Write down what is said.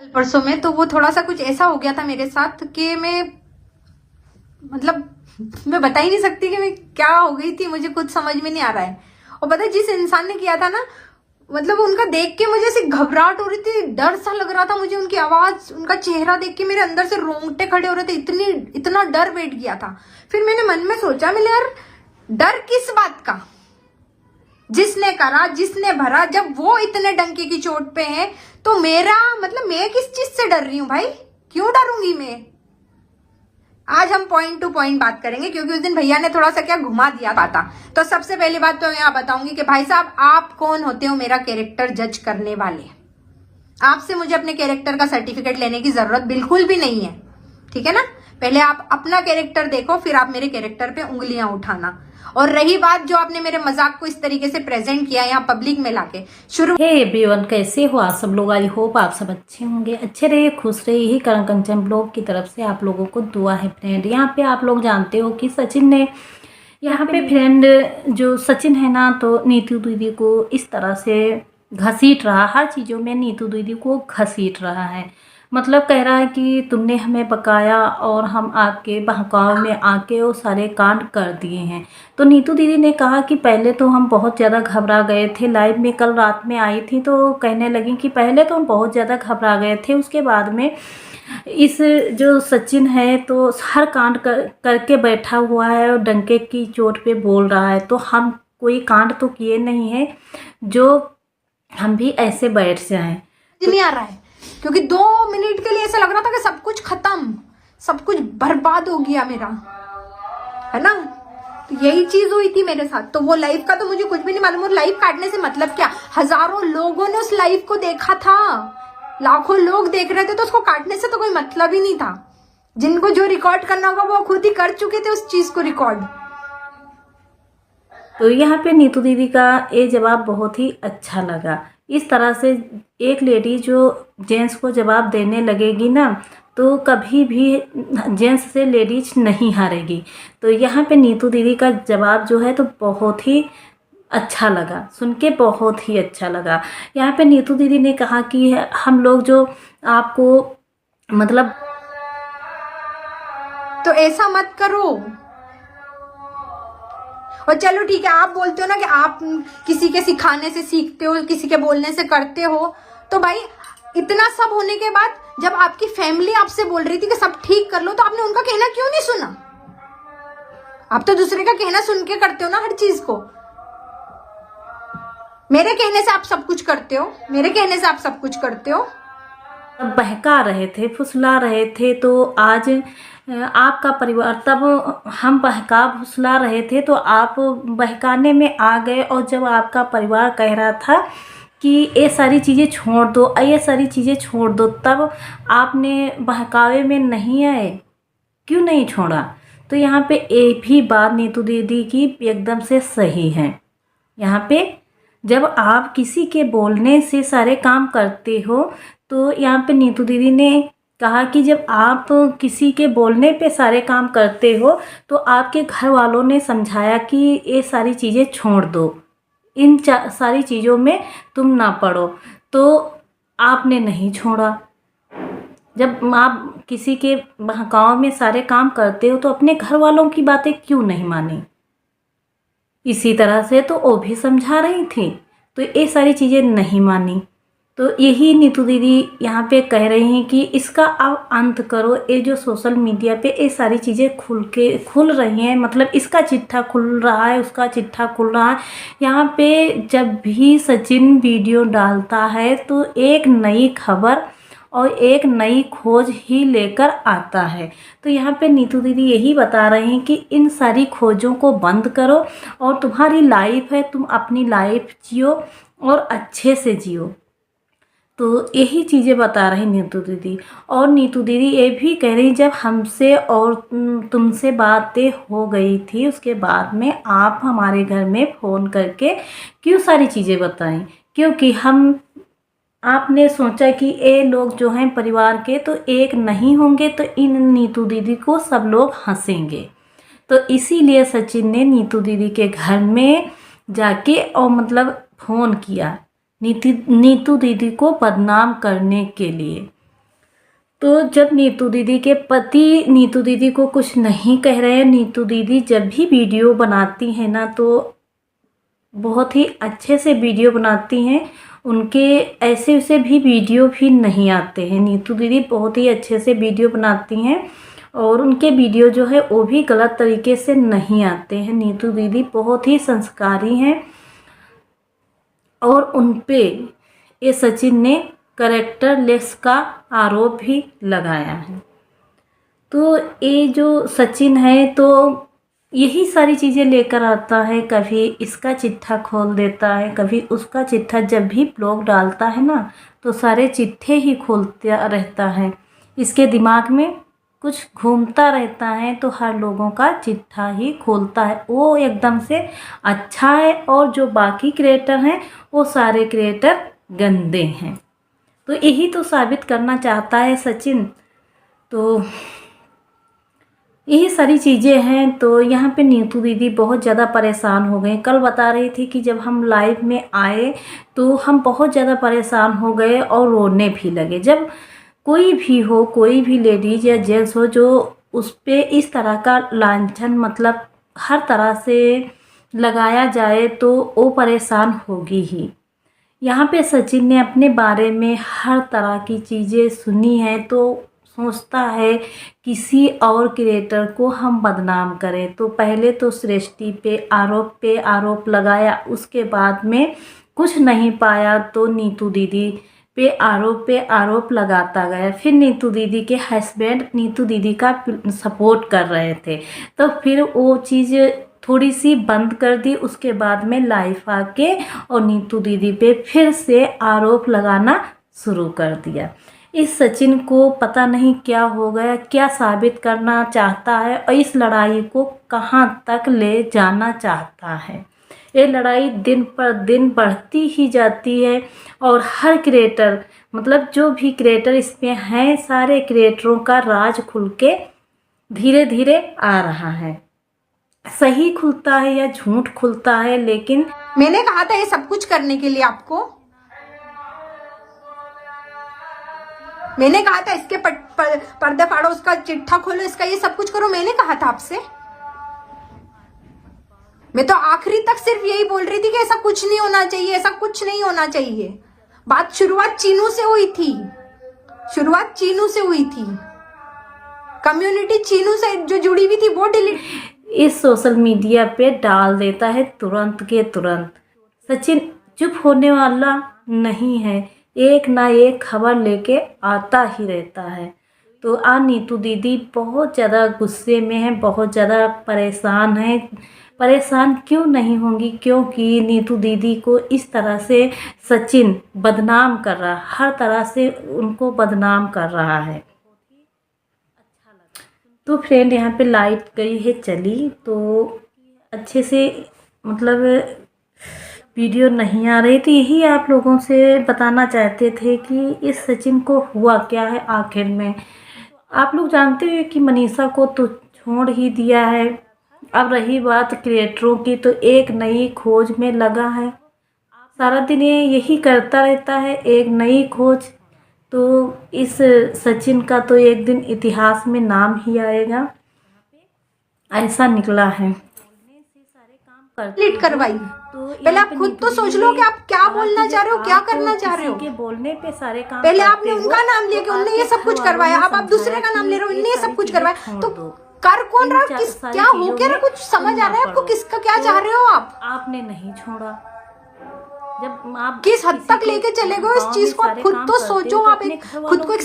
कल परसों में तो वो थोड़ा सा कुछ ऐसा हो गया था मेरे साथ कि मैं बता ही नहीं सकती कि मैं क्या हो गई थी, मुझे कुछ समझ में नहीं आ रहा है। और पता है जिस इंसान ने किया था ना, मतलब उनका देख के मुझे ऐसी घबराहट हो रही थी, डर सा लग रहा था मुझे, उनकी आवाज, उनका चेहरा देख के मेरे अंदर से रोंगटे खड़े हो रहे थे, इतना डर बैठ गया था। फिर मैंने मन में सोचा, मैंने यार डर किस बात का, जिसने करा जिसने भरा, जब वो इतने डंके की चोट पे है तो मेरा मतलब मैं किस चीज से डर रही हूं भाई, क्यों डरूंगी मैं। आज हम पॉइंट टू पॉइंट बात करेंगे, क्योंकि उस दिन भैया ने थोड़ा सा क्या घुमा दिया था। तो सबसे पहली बात तो यहाँ बताऊंगी कि भाई साहब आप कौन होते हो मेरा कैरेक्टर जज करने वाले। आपसे मुझे अपने कैरेक्टर का सर्टिफिकेट लेने की जरूरत बिल्कुल भी नहीं है, ठीक है ना। पहले आप अपना कैरेक्टर देखो, फिर आप मेरे कैरेक्टर पे उंगलियां उठाना। और रही बात जो आपने मेरे मजाक को इस तरीके से प्रेजेंट किया यहाँ पब्लिक में लाके शुरू। हे एवरीवन, कैसे हो आप सब लोग। आई होप आप सब अच्छे होंगे, अच्छे रहिए, खुश रहिए। यही करण कंचन ब्लॉग की तरफ से आप लोगों को दुआ है फ्रेंड। यहाँ पे आप लोग जानते हो कि सचिन ने यहाँ पे फ्रेंड जो सचिन है ना, तो नीतू दीदी को इस तरह से घसीट रहा, हर चीज़ों में नीतू दीदी को घसीट रहा है। मतलब कह रहा है कि तुमने हमें बकाया और हम आपके बहकाव में आके वो सारे कांड कर दिए हैं। तो नीतू दीदी ने कहा कि पहले तो हम बहुत ज़्यादा घबरा गए थे। लाइव में कल रात में आई थी तो कहने लगी कि पहले तो हम बहुत ज़्यादा घबरा गए थे, उसके बाद में इस जो सचिन है तो हर कांड करके बैठा हुआ है और डंके की चोट पे बोल रहा है। तो हम कोई कांड तो किए नहीं है जो हम भी ऐसे बैठ जाएं। नहीं आ रहा है, क्योंकि 2 मिनट के लिए ऐसा लग रहा था कि सब कुछ खत्म, सब कुछ बर्बाद हो गया मेरा, है ना। तो यही चीज हुई थी मेरे साथ। तो वो लाइव का तो मुझे कुछ भी नहीं मालूम, और लाइव काटने से मतलब क्या, हजारों लोगों ने उस लाइव को देखा था, लाखों लोग देख रहे थे, तो उसको काटने से तो कोई मतलब ही नहीं था। जिनको जो रिकॉर्ड करना होगा वो खुद ही कर चुके थे उस चीज को रिकॉर्ड। तो यहाँ पे नीतू दीदी का ये जवाब बहुत ही अच्छा लगा। इस तरह से एक लेडी जो जेंट्स को जवाब देने लगेगी ना, तो कभी भी जेंट्स से लेडीज नहीं हारेगी। तो यहाँ पे नीतू दीदी का जवाब जो है तो बहुत ही अच्छा लगा, सुन के बहुत ही अच्छा लगा। यहाँ पे नीतू दीदी ने कहा कि हम लोग जो आपको मतलब, तो ऐसा मत करो। और चलो ठीक है, आप बोलते हो ना कि आप किसी के सिखाने से सीखते हो, किसी के बोलने से करते हो, तो भाई इतना सब होने के बाद जब आपकी फैमिली आपसे बोल रही थी कि सब ठीक कर लो, तो आपने उनका कहना क्यों नहीं सुना। आप तो दूसरे का कहना सुन के करते हो ना हर चीज को। मेरे कहने से आप सब कुछ करते हो, मेरे कहने से आप सब कुछ करते हो। बहका रहे थे, फुसला रहे थे। तो आज आपका परिवार, तब हम बहका फुसला रहे थे तो आप बहकाने में आ गए। और जब आपका परिवार कह रहा था कि ये सारी चीज़ें छोड़ दो, ये सारी चीज़ें छोड़ दो, तब आपने बहकावे में नहीं आए, क्यों नहीं छोड़ा। तो यहाँ पे एक भी बात नीतू दीदी की एकदम से सही है। यहाँ पे जब आप किसी के बोलने से सारे काम करते हो, तो यहाँ पे नीतू दीदी ने कहा कि जब आप किसी के बोलने पे सारे काम करते हो तो आपके घर वालों ने समझाया कि ये सारी चीज़ें छोड़ दो, इन सारी चीज़ों में तुम ना पड़ो, तो आपने नहीं छोड़ा। जब आप किसी के बहकाव में सारे काम करते हो तो अपने घर वालों की बातें क्यों नहीं मानी। इसी तरह से तो वो भी समझा रही थी, तो ये सारी चीज़ें नहीं मानी। तो यही नीतू दीदी यहाँ पे कह रही हैं कि इसका अब अंत करो। ये जो सोशल मीडिया पे ये सारी चीज़ें खुल रही हैं, मतलब इसका चिट्ठा खुल रहा है, उसका चिट्ठा खुल रहा है। यहाँ पे जब भी सचिन वीडियो डालता है तो एक नई खबर और एक नई खोज ही लेकर आता है। तो यहाँ पे नीतू दीदी यही बता रहे हैं कि इन सारी खोजों को बंद करो और तुम्हारी लाइफ है, तुम अपनी लाइफ जियो और अच्छे से जियो। तो यही चीज़ें बता रही नीतू दीदी। और नीतू दीदी ये भी कह रही, जब हमसे और तुमसे बातें हो गई थी उसके बाद में आप हमारे घर में फ़ोन करके क्यों सारी चीज़ें बताएं, क्योंकि आपने सोचा कि ये लोग जो हैं परिवार के तो एक नहीं होंगे, तो इन नीतू दीदी को सब लोग हंसेंगे। तो इसीलिए सचिन ने नीतू दीदी के घर में जाके और मतलब फ़ोन किया नीतू दीदी को बदनाम करने के लिए। तो जब नीतू दीदी के पति नीतू दीदी को कुछ नहीं कह रहे हैं, नीतू दीदी जब भी वीडियो बनाती हैं ना तो बहुत ही अच्छे से वीडियो बनाती हैं। उनके ऐसे वैसे भी वीडियो भी नहीं आते हैं। नीतू दीदी बहुत ही अच्छे से वीडियो बनाती हैं और उनके वीडियो जो है वो भी गलत तरीके से नहीं आते हैं। नीतू दीदी बहुत ही संस्कारी हैं और उन पे ये सचिन ने कैरेक्टर लेस का आरोप भी लगाया है। तो ये जो सचिन है तो यही सारी चीज़ें लेकर आता है, कभी इसका चिट्ठा खोल देता है, कभी उसका चिट्ठा। जब भी ब्लॉग डालता है ना तो सारे चिट्ठे ही खोलता रहता है। इसके दिमाग में कुछ घूमता रहता है तो हर लोगों का चिट्ठा ही खोलता है। वो एकदम से अच्छा है और जो बाकी क्रिएटर हैं वो सारे क्रिएटर गंदे हैं। तो यही तो साबित करना चाहता है सचिन। तो यही सारी चीज़ें हैं। तो यहाँ पे नीतू दीदी बहुत ज़्यादा परेशान हो गई। कल बता रही थी कि जब हम लाइव में आए तो हम बहुत ज़्यादा परेशान हो गए और रोने भी लगे। जब कोई भी हो, कोई भी लेडीज़ या जेंट्स हो जो उस पर इस तरह का लांछन मतलब हर तरह से लगाया जाए तो वो परेशान होगी ही। यहाँ पे सचिन ने अपने बारे में हर तरह की चीज़ें सुनी हैं तो सोचता है किसी और क्रिएटर को हम बदनाम करें। तो पहले तो सृष्टि पे आरोप लगाया, उसके बाद में कुछ नहीं पाया तो नीतू दीदी पे आरोप लगाता गया। फिर नीतू दीदी के हस्बैंड नीतू दीदी का सपोर्ट कर रहे थे तो फिर वो चीज़ थोड़ी सी बंद कर दी। उसके बाद में लाइफ आके और नीतू दीदी पे फिर से आरोप लगाना शुरू कर दिया। इस सचिन को पता नहीं क्या हो गया, क्या साबित करना चाहता है और इस लड़ाई को कहाँ तक ले जाना चाहता है। ये लड़ाई दिन पर दिन बढ़ती ही जाती है और हर क्रिएटर मतलब जो भी क्रिएटर इसमें हैं सारे क्रिएटरों का राज खुल के धीरे धीरे आ रहा है। सही खुलता है या झूठ खुलता है, लेकिन मैंने कहा था ये सब कुछ करने के लिए आपको। मैंने कहा था इसके पर्दे फाड़ो, उसका चिट्ठा खोलो, इसका ये सब कुछ करो। मैंने कहा था आपसे। मैं तो आखिरी तक सिर्फ यही बोल रही थी कि ऐसा कुछ नहीं होना चाहिए, ऐसा कुछ नहीं होना चाहिए। बात शुरुआत चीनू से हुई थी, शुरुआत चीनू से हुई थी। कम्युनिटी चीनू से जो जुड़ी हुई थी वो डिलीट इस सोशल मीडिया पे डाल देता है तुरंत के तुरंत। सचिन चुप होने वाला नहीं है, एक ना एक खबर लेके आता ही रहता है। तो नीतू दीदी बहुत ज़्यादा गुस्से में है, बहुत ज़्यादा परेशान है। परेशान क्यों नहीं होंगी, क्योंकि नीतू दीदी को इस तरह से सचिन बदनाम कर रहा है, हर तरह से उनको बदनाम कर रहा है। तो फ्रेंड यहाँ पे लाइट गई है चली तो अच्छे से मतलब वीडियो नहीं आ रही। तो यही आप लोगों से बताना चाहते थे कि इस सचिन को हुआ क्या है आखिर में। आप लोग जानते हो कि मनीषा को तो छोड़ ही दिया है। अब रही बात क्रिएटरों की तो एक नई खोज में लगा है। सारा दिन ये यही करता रहता है, एक नई खोज। तो इस सचिन का तो एक दिन इतिहास में नाम ही आएगा, ऐसा निकला है। डिलीट करवाई। पहले आप खुद तो सोच लो कि आप क्या बोलना चाह रहे हो, क्या करना चाह रहे हो। के बोलने पे सारे काम पहले आपने उनका नाम लिया कि उनने ये सब कुछ करवाया, अब आप दूसरे का नाम ले रहे हो, इनने ये सब कुछ करवाया। तो कर कौन रहा, किस क्या हो क्या रहा, कुछ समझ आ रहा है आपको, किसका क्या चाह रहे हो आप। आपने नहीं छोड़ा। जब आप किस हद तक लेके चले गए इस चीज को, आप खुद तो सोचो। आप खुद को एक